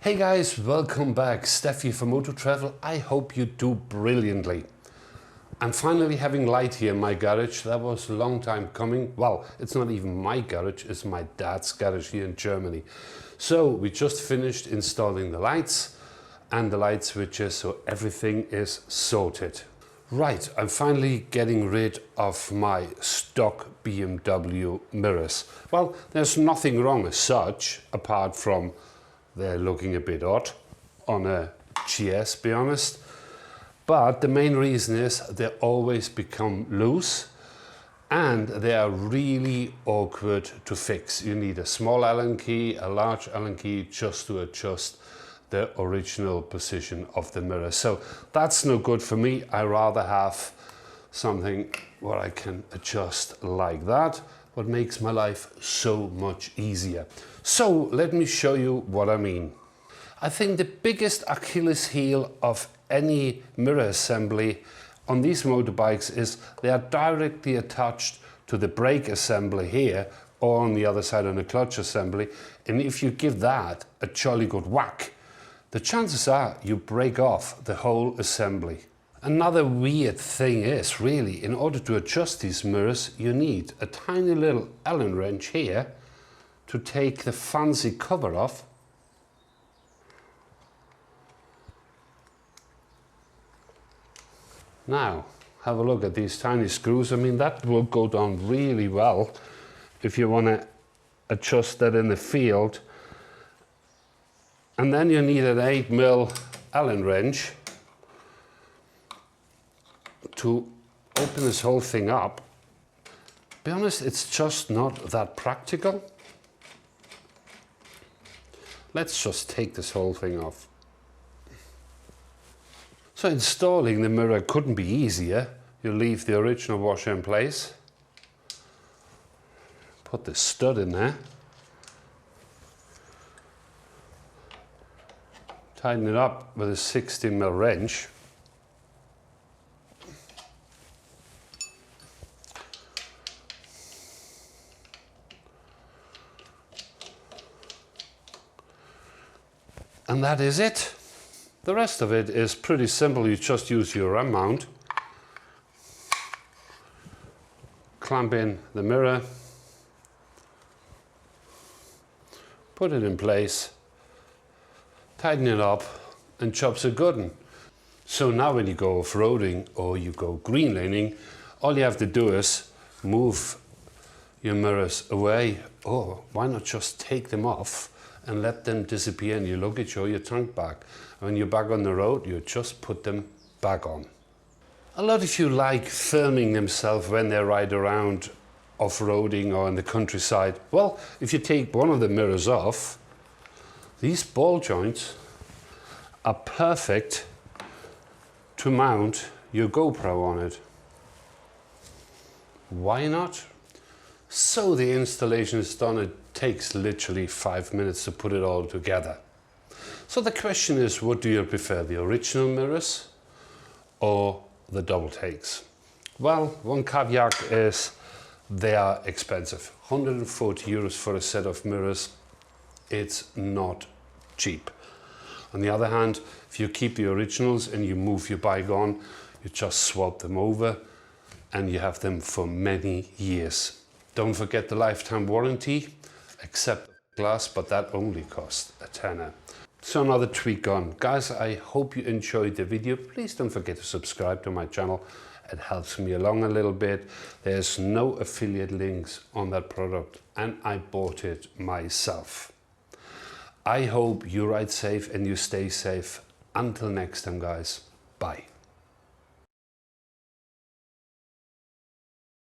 Hey guys, welcome back. Steffi from Moto Travel. I hope you do brilliantly. I'm finally having light here in my garage. That was a long time coming. Well, it's not even my garage, it's my dad's garage here in Germany. So we just finished installing the lights and the light switches, so everything is sorted. Right, I'm finally getting rid of my stock BMW mirrors. Well, there's nothing wrong as such, apart from they're looking a bit odd on a GS, be honest. But the main reason is they always become loose and they are really awkward to fix. You need a small Allen key, a large Allen key just to adjust the original position of the mirror. So that's no good for me. I rather have something where I can adjust like that, what makes my life so much easier. So let me show you what I mean. I think the biggest Achilles heel of any mirror assembly on these motorbikes is they are directly attached to the brake assembly here or on the other side on the clutch assembly. And if you give that a jolly good whack, the chances are you break off the whole assembly. Another weird thing is, really, in order to adjust these mirrors, you need a tiny little Allen wrench here to take the fancy cover off. Now, have a look at these tiny screws. I mean, that will go down really well if you want to adjust that in the field. And then you need an 8mm Allen wrench to open this whole thing up. To be honest, it's just not that practical. Let's just take this whole thing off. So installing the mirror couldn't be easier. You leave the original washer in place, put the stud in there, tighten it up with a 16mm wrench. And that is it. The rest of it is pretty simple. You just use your ram mount, clamp in the mirror, put it in place, tighten it up, and job's a good one. So now when you go off-roading or you go green laning, all you have to do is move your mirrors away, or why not just take them off and let them disappear in your luggage or your trunk bag. And when you're back on the road, you just put them back on. A lot of you like filming themselves when they ride around off-roading or in the countryside. Well, if you take one of the mirrors off, these ball joints are perfect to mount your GoPro on it. Why not? So the installation is done. It takes literally 5 minutes to put it all together. So the question is, what do you prefer, the original mirrors or the double takes? Well, one caveat is they are expensive. 140 euros for a set of mirrors. It's not cheap. On the other hand, if you keep the originals and you move your bike on, you just swap them over and you have them for many years. Don't forget the lifetime warranty, except glass, but that only costs a tenner. So another tweak on. Guys, I hope you enjoyed the video. Please don't forget to subscribe to my channel. It helps me along a little bit. There's no affiliate links on that product and I bought it myself. I hope you ride safe and you stay safe. Until next time, guys. Bye.